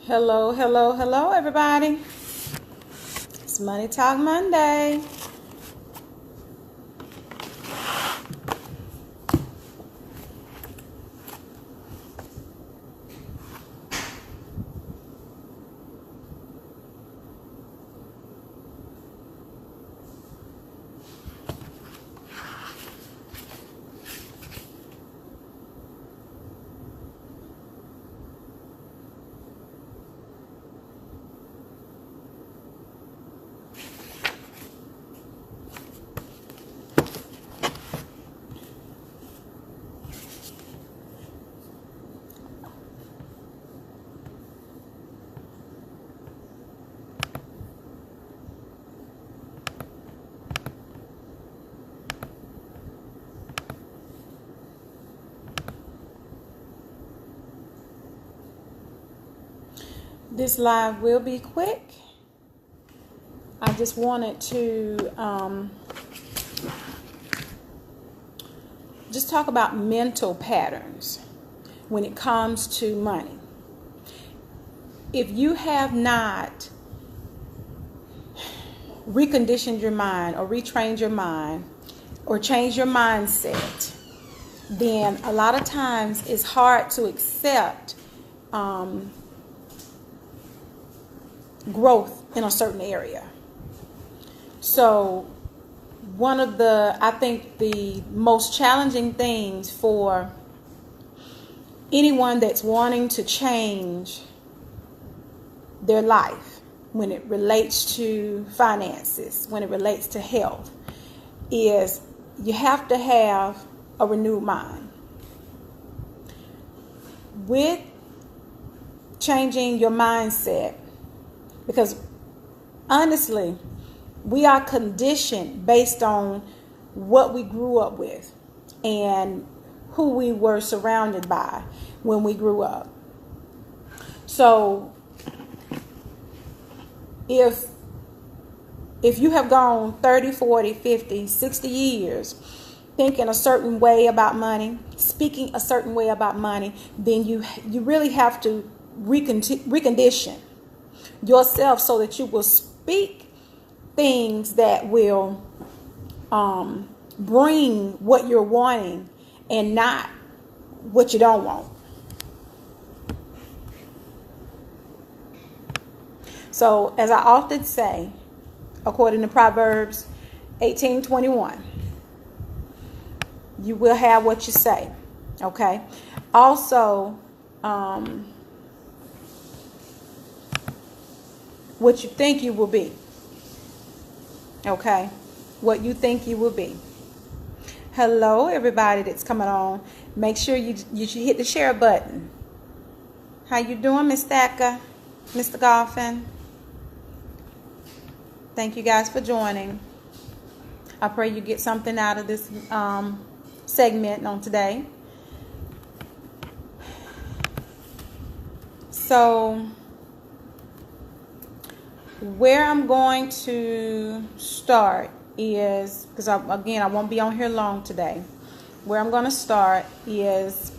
Hello, hello, hello, everybody. It's Money Talk Monday. This live will be quick. I just wanted to just talk about mental patterns when it comes to money. If you have not reconditioned your mind or retrained your mind or changed your mindset, then a lot of times it's hard to accept growth in a certain area. So I think the most challenging things for anyone that's wanting to change their life when it relates to finances, when it relates to health, is you have to have a renewed mind. With changing your mindset, because honestly, we are conditioned based on what we grew up with and who we were surrounded by when we grew up. So if you have gone 30, 40, 50, 60 years thinking a certain way about money, speaking a certain way about money, then you really have to recondition yourself so that you will speak things that will bring what you're wanting and not what you don't want. So, as I often say, according to Proverbs 18:21, you will have what you say. Okay. Also, what you think you will be. Okay. What you think you will be. Hello, everybody that's coming on. Make sure you should hit the share button. How you doing, Miss Thacker? Mr. Golfin? Thank you guys for joining. I pray you get something out of this segment on today. So, where I'm going to start is, because I won't be on here long today. Where I'm going to start is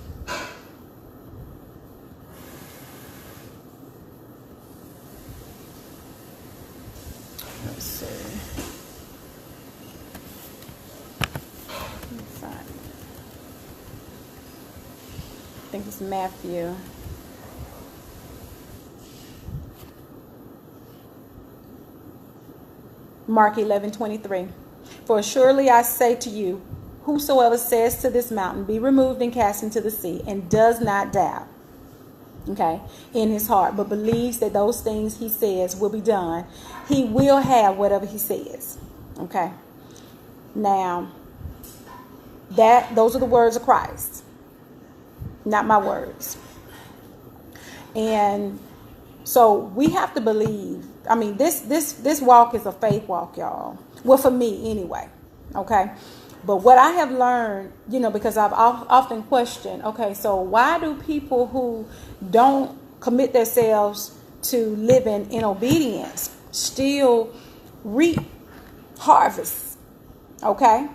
let's see. Let's find it. I think it's Matthew. Mark 11:23. For surely I say to you, whosoever says to this mountain, be removed and cast into the sea, and does not doubt, okay, in his heart, but believes that those things he says will be done, he will have whatever he says. Okay. Now, those are the words of Christ, not my words. And so we have to believe. I mean, this walk is a faith walk, y'all. Well, for me anyway. Okay. But what I have learned, because I've often questioned, okay, so why do people who don't commit themselves to living in obedience still reap harvests, okay,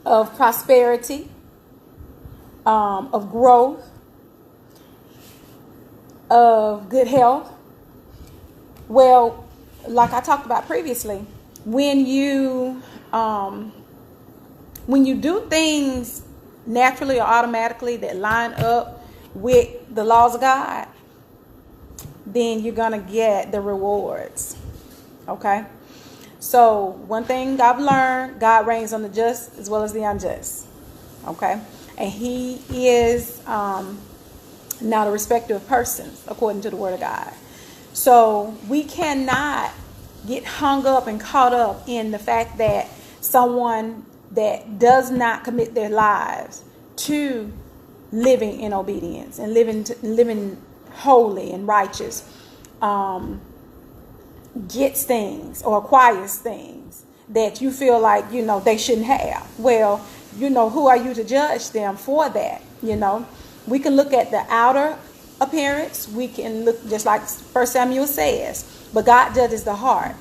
of prosperity, of growth, of good health. Well, like I talked about previously, when you do things naturally or automatically that line up with the laws of God, then you're going to get the rewards. Okay? So one thing I've learned, God reigns on the just as well as the unjust. Okay? And he is not a respecter of persons, according to the word of God. So we cannot get hung up and caught up in the fact that someone that does not commit their lives to living in obedience and living holy and righteous gets things or acquires things that you feel like, they shouldn't have. Well, who are you to judge them for that? We can look at the outer appearance. We can look just like 1 Samuel says, but God judges the heart.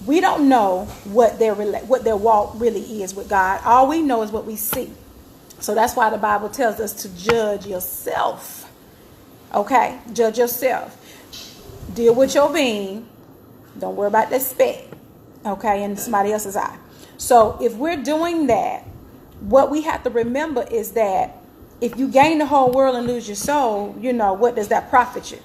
We don't know what their walk really is with God. All we know is what we see. So that's why the Bible tells us to judge yourself. Okay? Judge yourself. Deal with your being. Don't worry about the speck. Okay? In somebody else's eye. So if we're doing that, what we have to remember is that if you gain the whole world and lose your soul, what does that profit you?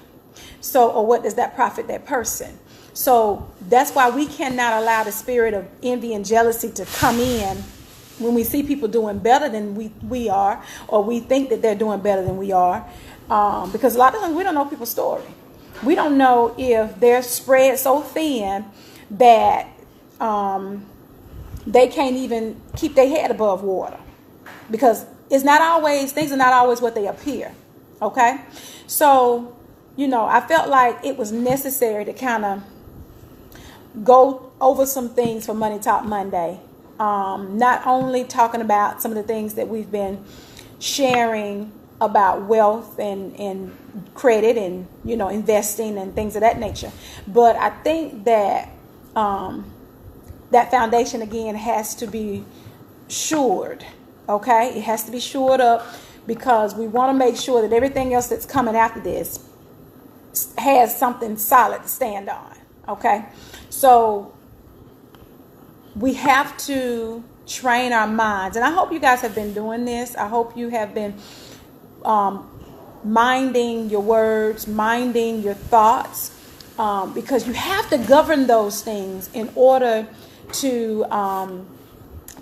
So, or what does that profit that person? So that's why we cannot allow the spirit of envy and jealousy to come in when we see people doing better than we are, or we think that they're doing better than we are. Because a lot of times we don't know people's story. We don't know if they're spread so thin that they can't even keep their head above water. Because things are not always what they appear. Okay? So, I felt like it was necessary to kind of go over some things for Money Talk Monday. Not only talking about some of the things that we've been sharing about wealth and credit and, investing and things of that nature. But I think that that foundation, again, has to be shored. Okay? It has to be shored up because we want to make sure that everything else that's coming after this has something solid to stand on. Okay? So we have to train our minds. And I hope you guys have been doing this. I hope you have been minding your words, minding your thoughts, because you have to govern those things in order to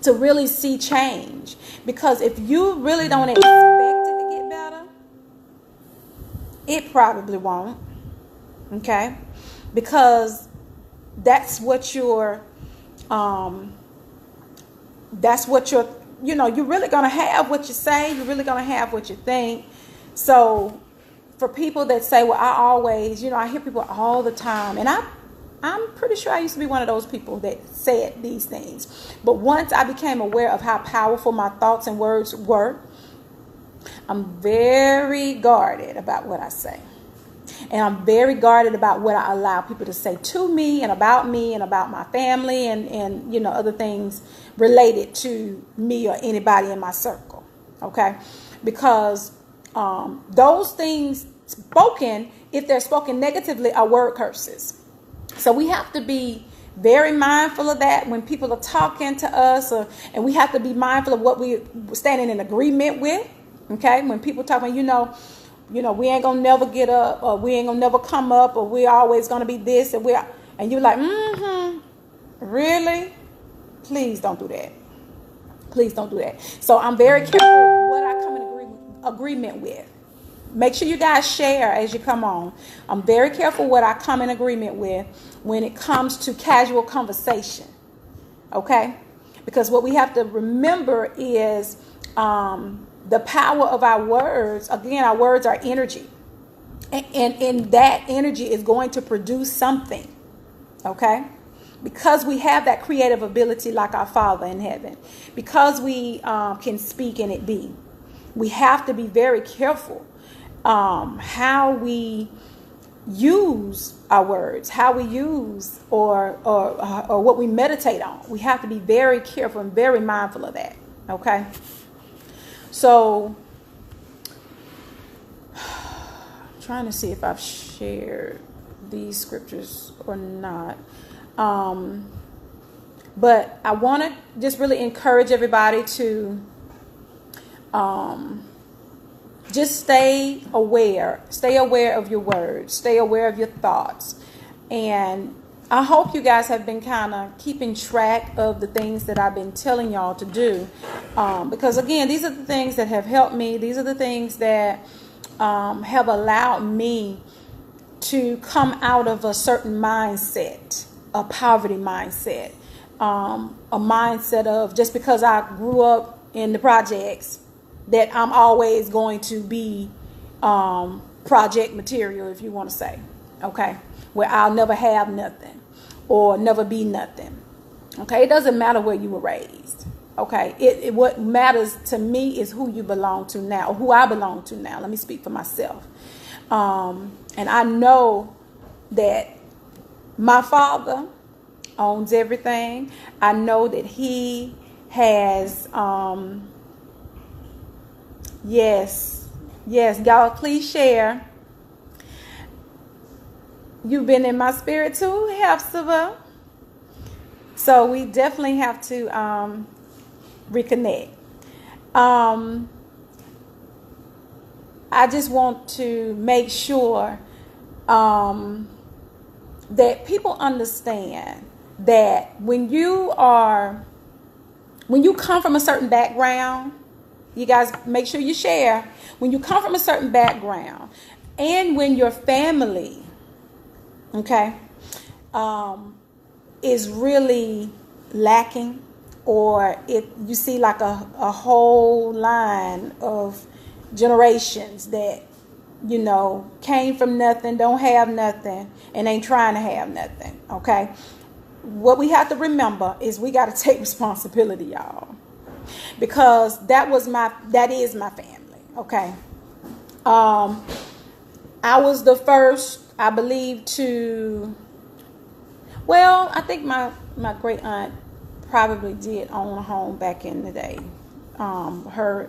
really see change. Because if you really don't expect it to get better, it probably won't. Okay? Because that's what you're you're really going to have what you say. You're really going to have what you think. So for people that say, well, I always, I hear people all the time. And I'm pretty sure I used to be one of those people that said these things. But once I became aware of how powerful my thoughts and words were, I'm very guarded about what I say. And I'm very guarded about what I allow people to say to me and about my family and other things related to me or anybody in my circle. Okay? Because those things spoken, if they're spoken negatively, are word curses. So we have to be very mindful of that when people are talking to us, and we have to be mindful of what we're standing in agreement with. Okay? When people talk about, we ain't gonna never get up, or we ain't gonna never come up, or we're always gonna be this, and you're like, really? Please don't do that. Please don't do that. So I'm very careful what I come in agreement with. Make sure you guys share as you come on. I'm very careful what I come in agreement with when it comes to casual conversation. Okay? Because what we have to remember is the power of our words. Again, our words are energy. And that energy is going to produce something. Okay? Because we have that creative ability like our Father in heaven. Because we can speak and it be. We have to be very careful how we use our words, how we use or what we meditate on. We have to be very careful and very mindful of that. Okay? So, I'm trying to see if I've shared these scriptures or not. But I want to just really encourage everybody to just stay aware of your words, stay aware of your thoughts. And I hope you guys have been kind of keeping track of the things that I've been telling y'all to do. Because again, these are the things that have helped me. These are the things that have allowed me to come out of a certain mindset, a poverty mindset, a mindset of just because I grew up in the projects that I'm always going to be project material, if you want to say, okay, where I'll never have nothing or never be nothing. Okay, it doesn't matter where you were raised. Okay, what matters to me is who you belong to now, or who I belong to now. Let me speak for myself. And I know that my Father owns everything. I know that He has, yes, y'all, please share. You've been in my spirit too, Hephzibah. So we definitely have to reconnect. I just want to make sure that people understand that when you come from a certain background, you guys make sure you share. When you come from a certain background, and when your family, okay, is really lacking, or you see like a whole line of generations that, you know, came from nothing, don't have nothing, and ain't trying to have nothing, okay? What we have to remember is we got to take responsibility, y'all, because that is my family, okay? I was the first, I believe, I think my great aunt probably did own a home back in the day.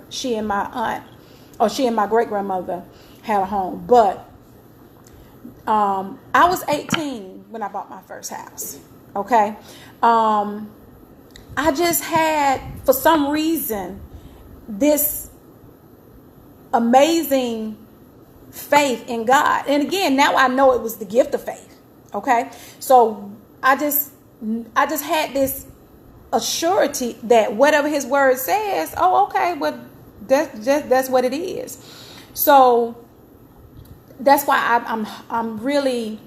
She and my great grandmother had a home, but I was 18 when I bought my first house. Okay, I just had, for some reason, this amazing faith in God, and again, now I know it was the gift of faith. Okay, so I just had this assurity that whatever His word says, well, that's what it is. So that's why I'm really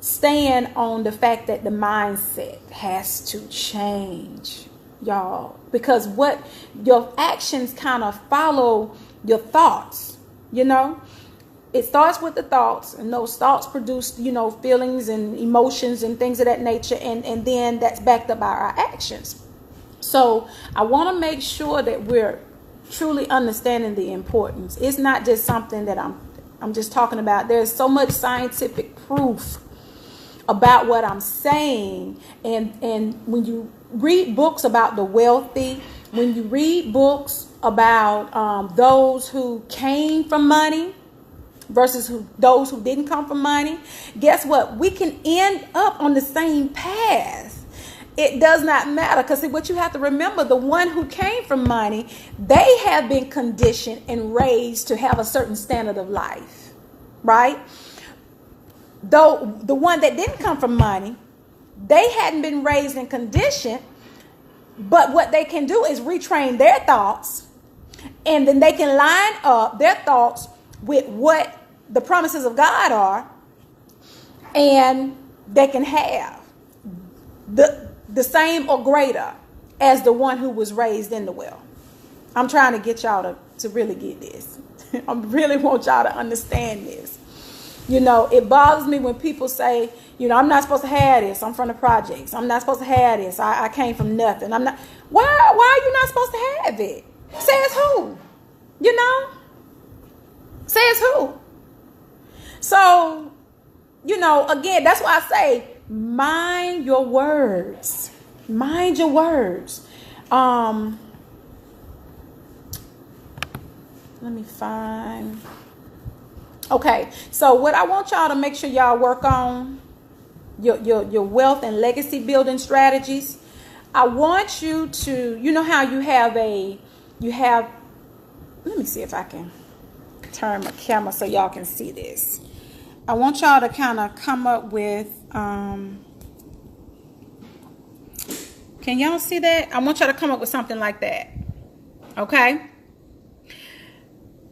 staying on the fact that the mindset has to change, y'all, because what your actions kind of follow your thoughts, you know. It starts with the thoughts, and those thoughts produce, you know, feelings and emotions and things of that nature, and then that's backed up by our actions. So I want to make sure that we're truly understanding the importance. It's not just something that I'm just talking about. There's so much scientific proof about what I'm saying, and when you read books about the wealthy, when you read books about those who came from money versus those who didn't come from money, guess what? We can end up on the same path. It does not matter, because what you have to remember, the one who came from money, they have been conditioned and raised to have a certain standard of life, right? Though the one that didn't come from money, they hadn't been raised and conditioned, but what they can do is retrain their thoughts, and then they can line up their thoughts with what the promises of God are, and they can have the same or greater as the one who was raised in the well. I'm trying to get y'all to really get this. I really want y'all to understand this. You know, it bothers me when people say, you know, I'm not supposed to have this. I'm from the projects. I'm not supposed to have this. I came from nothing. I'm not. Why are you not supposed to have it? Says who? You know? Says who? So, you know, again, that's why I say, mind your words. Mind your words. Let let me find. Okay, so what I want y'all to make sure y'all work on your wealth and legacy building strategies. I want you to, you know how you have, let me see if I can turn my camera so y'all can see this. I want y'all to kind of come up with, can y'all see that? I want y'all to come up with something like that. Okay?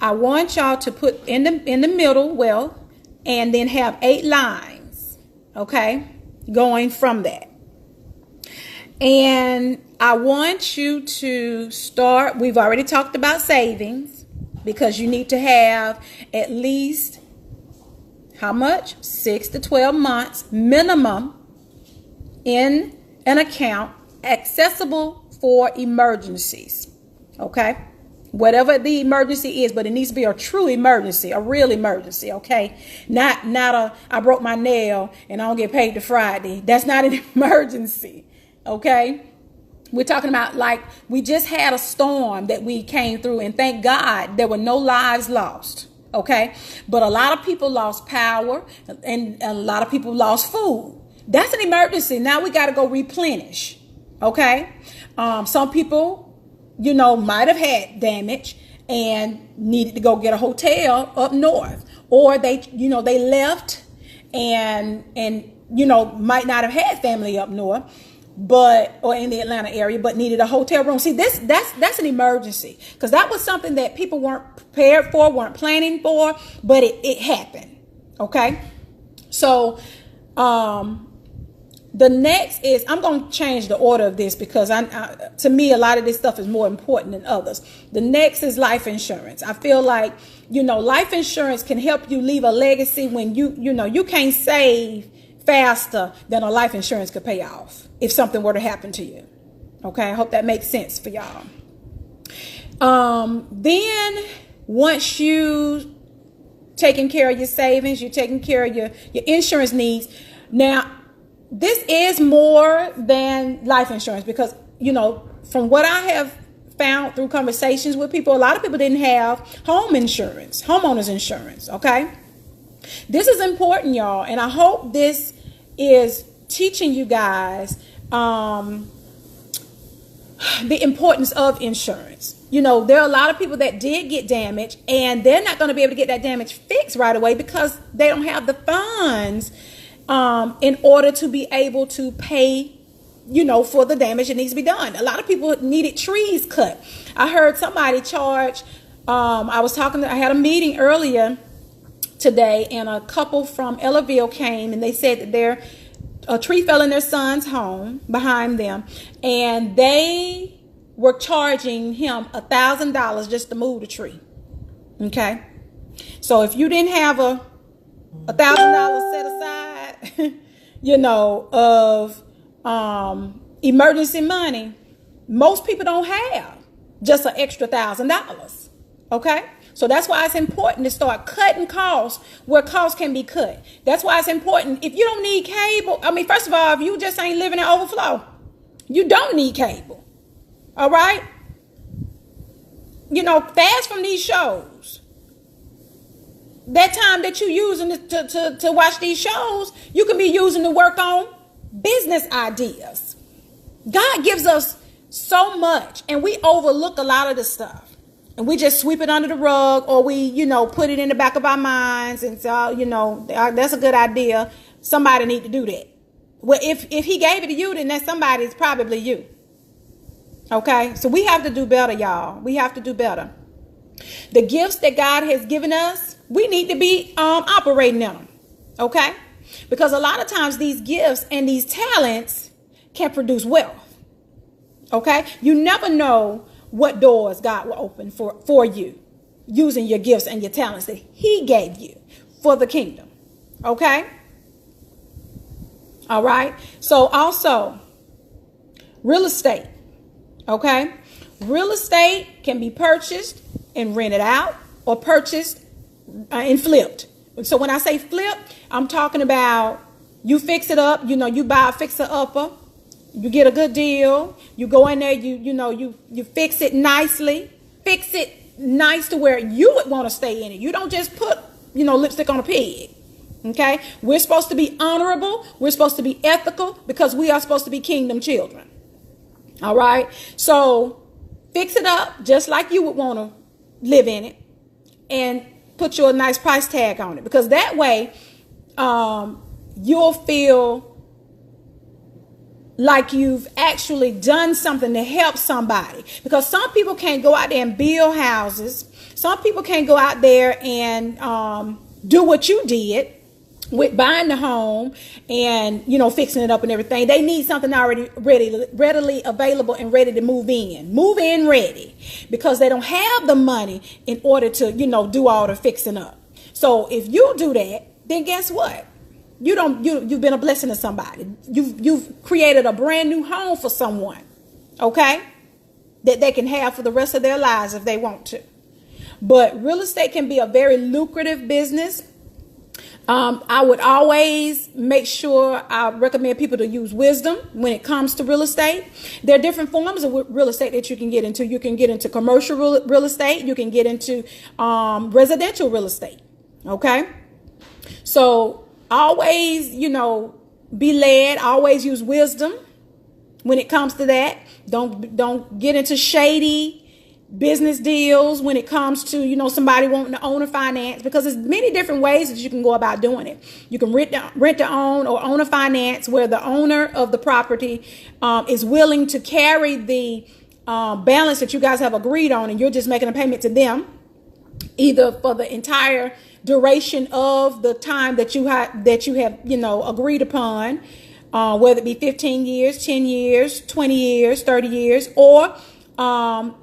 I want y'all to put in the middle wealth and then have 8 lines, okay, going from that. And I want you to start, we've already talked about savings, because you need to have at least, how much? 6 to 12 months minimum in an account accessible for emergencies, okay? Whatever the emergency is, but it needs to be a true emergency, a real emergency, okay? Not a, I broke my nail and I don't get paid to Friday. That's not an emergency, okay? We're talking about, like, we just had a storm that we came through, and thank God there were no lives lost, okay? But a lot of people lost power, and a lot of people lost food. That's an emergency. Now we got to go replenish, okay? Some people, you know, might have had damage and needed to go get a hotel up north, or they, you know, they left and you know, might not have had family up north, but, or in the Atlanta area, but needed a hotel room. See, that's an emergency, because that was something that people weren't prepared for, weren't planning for, but it happened. Okay. So, the next is, I'm going to change the order of this, because to me, a lot of this stuff is more important than others. The next is life insurance. I feel like, you know, life insurance can help you leave a legacy when you know, you can't save faster than a life insurance could pay off if something were to happen to you. Okay. I hope that makes sense for y'all. Then once you taking care of your savings, you're taking care of your insurance needs. Now, this is more than life insurance, because, you know, from what I have found through conversations with people, a lot of people didn't have home insurance, homeowners insurance. Okay. This is important, y'all. And I hope this is teaching you guys, the importance of insurance. You know, there are a lot of people that did get damaged, and they're not going to be able to get that damage fixed right away because they don't have the funds in order to be able to pay, you know, for the damage that needs to be done. A lot of people needed trees cut. I heard somebody charge, I had a meeting earlier today, and a couple from Ellaville came, and they said that a tree fell in their son's home behind them, and they were charging him $1,000 just to move the tree. Okay. So if you didn't have $1,000 set aside, you know, of emergency money, most people don't have just an extra $1,000. Okay. So that's why it's important to start cutting costs where costs can be cut. That's why it's important. If you don't need cable, I mean, first of all, if you just ain't living in overflow, you don't need cable. All right. You know, fast from these shows. That time that you're using to watch these shows, you can be using to work on business ideas. God gives us so much, and we overlook a lot of the stuff. And we just sweep it under the rug, or we, you know, put it in the back of our minds and say, you know, that's a good idea. Somebody need to do that. Well, if he gave it to you, then that somebody is probably you. Okay. So we have to do better, y'all. We have to do better. The gifts that God has given us, we need to be operating in them. Okay. Because a lot of times these gifts and these talents can produce wealth. Okay. You never know what doors God will open for you using your gifts and your talents that he gave you for the kingdom. Okay. All right. So also real estate. Okay. Real estate can be purchased and rented out, or purchased and flipped. So when I say flip, I'm talking about you fix it up. You know, you buy a fixer upper. You get a good deal. You go in there, you fix it nicely. Fix it nice to where you would want to stay in it. You don't just put, lipstick on a pig. Okay? We're supposed to be honorable. We're supposed to be ethical because we are supposed to be kingdom children. All right? So fix it up just like you would want to live in it and put you a nice price tag on it, because that way you'll feel like you've actually done something to help somebody. Because some people can't go out there and build houses. Some people can't go out there and do what you did with buying the home and, fixing it up and everything. They need something already readily available and ready to move in ready, because they don't have the money in order to, do all the fixing up. So if you do that, then guess what? You've been a blessing to somebody. You've created a brand new home for someone, okay, that they can have for the rest of their lives if they want to. But real estate can be a very lucrative business. I would always make sure I recommend people to use wisdom when it comes to real estate. There are different forms of real estate that you can get into. You can get into commercial real estate. You can get into residential real estate. Okay. So always, be led. Always use wisdom when it comes to that. Don't get into shady business deals when it comes to, somebody wanting to own or finance, because there's many different ways that you can go about doing it. You can rent to own or own a finance, where the owner of the property is willing to carry the balance that you guys have agreed on, and you're just making a payment to them, either for the entire duration of the time that you have agreed upon, whether it be 15 years, 10 years, 20 years, 30 years, or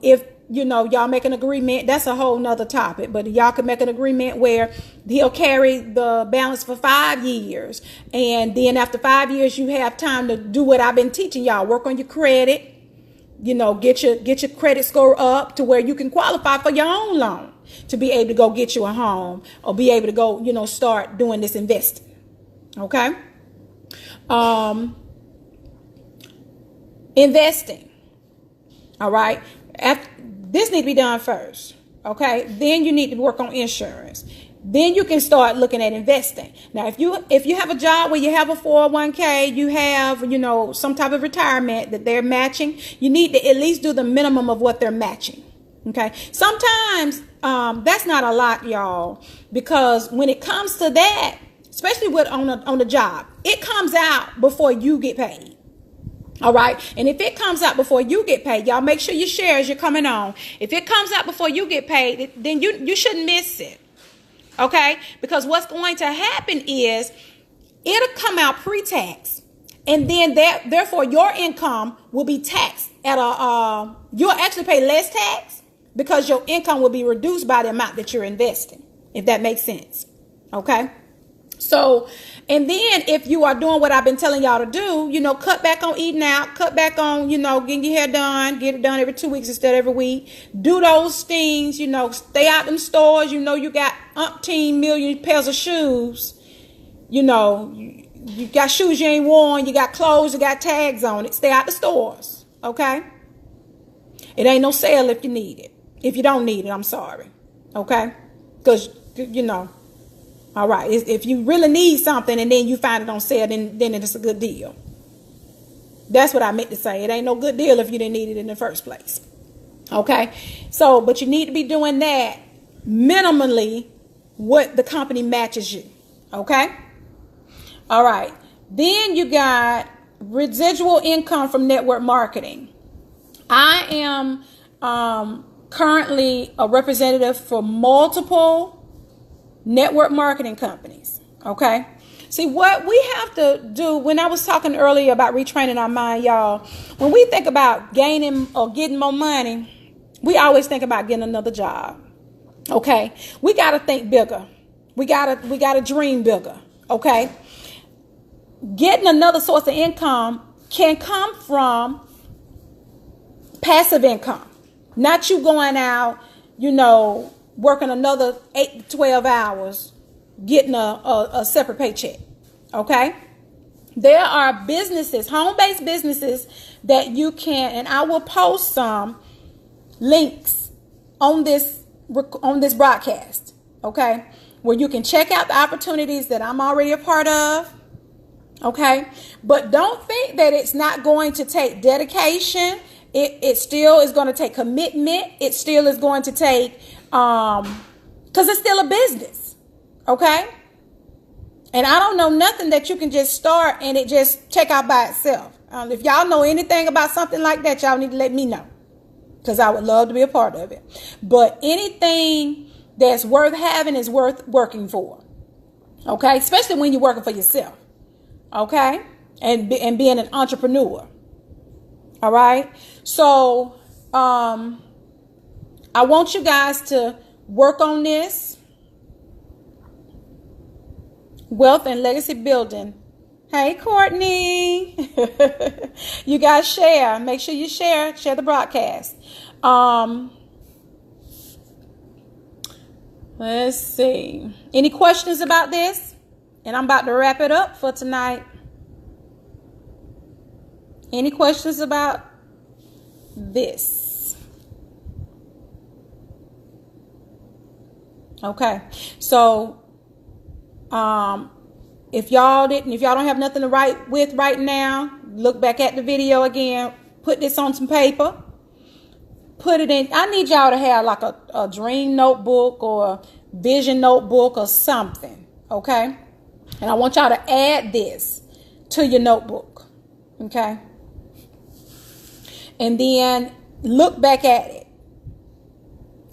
if y'all make an agreement, that's a whole nother topic, but y'all can make an agreement where he'll carry the balance for 5 years. And then after 5 years, you have time to do what I've been teaching y'all. Work on your credit, get your credit score up to where you can qualify for your own loan to be able to go get you a home, or be able to go, start doing this investing. Okay. Investing. All right. This need to be done first. Okay. Then you need to work on insurance. Then you can start looking at investing. Now, if you have a job where you have a 401k, you have, some type of retirement that they're matching, you need to at least do the minimum of what they're matching. Okay. Sometimes that's not a lot, y'all, because when it comes to that, especially on the job, it comes out before you get paid. All right. And if it comes out before you get paid, y'all make sure your shares you're coming on. If it comes out before you get paid, then you shouldn't miss it. Okay. Because what's going to happen is it'll come out pre-tax, and then therefore your income will be taxed at you'll actually pay less tax because your income will be reduced by the amount that you're investing, if that makes sense. Okay. So, and then if you are doing what I've been telling y'all to do, cut back on eating out, cut back on, getting your hair done, get it done every 2 weeks instead of every week. Do those things, stay out in stores. You got umpteen million pairs of shoes. You got shoes you ain't worn. You got clothes that got tags on it. Stay out the stores. Okay. It ain't no sale if you need it. If you don't need it, I'm sorry. Okay. Because, all right. If you really need something and then you find it on sale, then it's a good deal. That's what I meant to say. It ain't no good deal if you didn't need it in the first place. Okay. So, but you need to be doing that minimally what the company matches you. Okay. All right. Then you got residual income from network marketing. I am currently a representative for multiple network marketing companies. Okay. See, what we have to do, when I was talking earlier about retraining our mind, y'all, when we think about gaining or getting more money, we always think about getting another job. Okay. We got to think bigger. We got to dream bigger. Okay. Getting another source of income can come from passive income. Not you going out, working another 8 to 12 hours, getting a separate paycheck. Okay. There are businesses, home-based businesses that you can, and I will post some links on this broadcast, okay, where you can check out the opportunities that I'm already a part of, okay? But don't think that it's not going to take dedication. It still is going to take commitment. It still is going to take, because it's still a business, okay? And I don't know nothing that you can just start and it just check out by itself. If y'all know anything about something like that, y'all need to let me know, because I would love to be a part of it. But anything that's worth having is worth working for, okay? Especially when you're working for yourself, okay? And being an entrepreneur, all right? So I want you guys to work on this. Wealth and legacy building. Hey, Courtney. You guys share. Make sure you share the broadcast. Let's see. Any questions about this? And I'm about to wrap it up for tonight. Any questions about this? Okay. So, if y'all don't have nothing to write with right now, look back at the video again, put this on some paper, put it in. I need y'all to have like a dream notebook or vision notebook or something, okay? And I want y'all to add this to your notebook, okay? And then look back at it,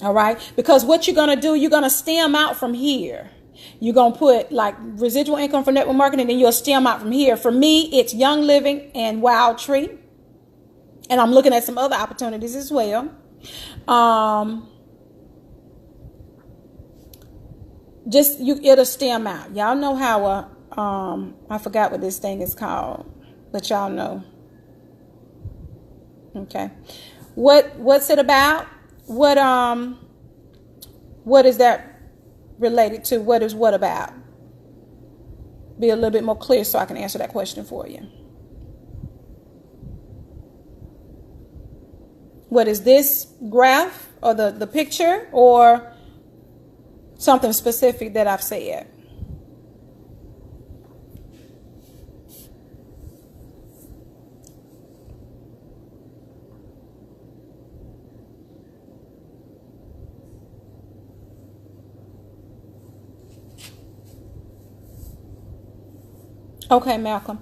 all right? Because what you're going to do, you're going to stem out from here. You're going to put like residual income for network marketing, and you'll stem out from here. For me, it's Young Living and Wild Tree. And I'm looking at some other opportunities as well. It'll stem out. Y'all know how, I forgot what this thing is called, but y'all know. Okay. What's it about? What is that related to? What is what about? Be a little bit more clear so I can answer that question for you. What is this graph or the picture, or something specific that I've said? Okay, Malcolm.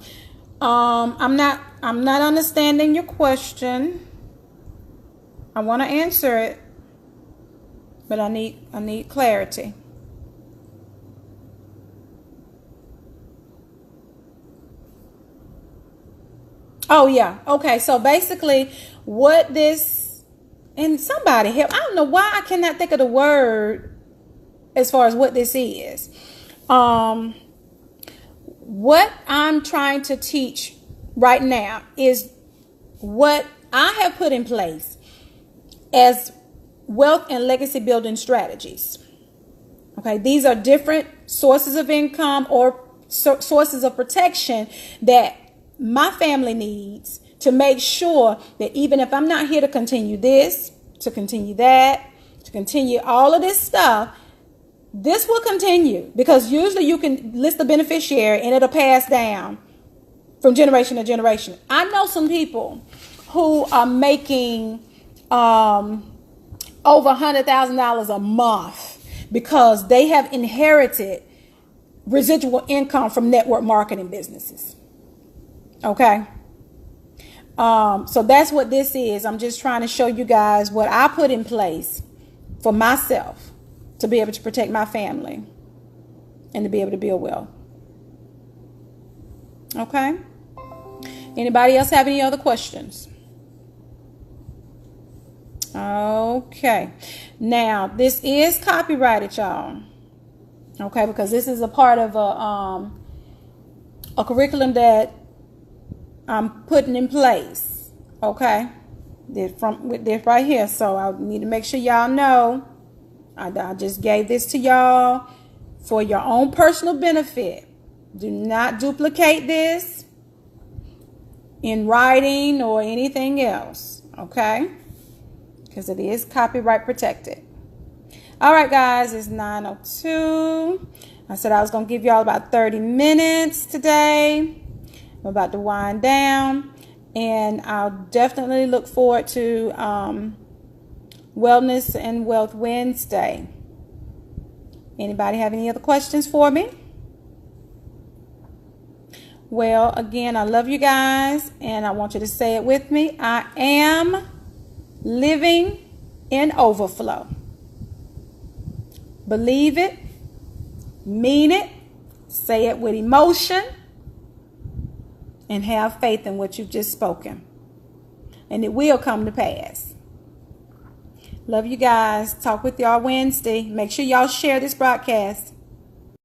I'm not understanding your question. I want to answer it, but I need clarity. Oh yeah. Okay. So basically, what this, and somebody help. I don't know why I cannot think of the word as far as what this is. What I'm trying to teach right now is what I have put in place as wealth and legacy building strategies. Okay, these are different sources of income or sources of protection that my family needs to make sure that even if I'm not here to continue this, to continue that, to continue all of this stuff, this will continue, because usually you can list the beneficiary and it'll pass down from generation to generation. I know some people who are making over $100,000 a month because they have inherited residual income from network marketing businesses. Okay. So that's what this is. I'm just trying to show you guys what I put in place for myself to be able to protect my family and to be able to build wealth. Okay. Anybody else have any other questions? Okay. Now, this is copyrighted, y'all. Okay, because this is a part of a curriculum that I'm putting in place. Okay. With this right here. So I need to make sure y'all know. I just gave this to y'all for your own personal benefit. Do not duplicate this in writing or anything else. Okay. because it is copyright protected. All right, guys, it's 9:02. I said I was going to give y'all about 30 minutes today. I'm about to wind down, and I'll definitely look forward to Wellness and Wealth Wednesday. Anybody have any other questions for me? Well, again, I love you guys, and I want you to say it with me. I am living in overflow. Believe it, mean it, say it with emotion, and have faith in what you've just spoken. And it will come to pass. Love you guys. Talk with y'all Wednesday. Make sure y'all share this broadcast.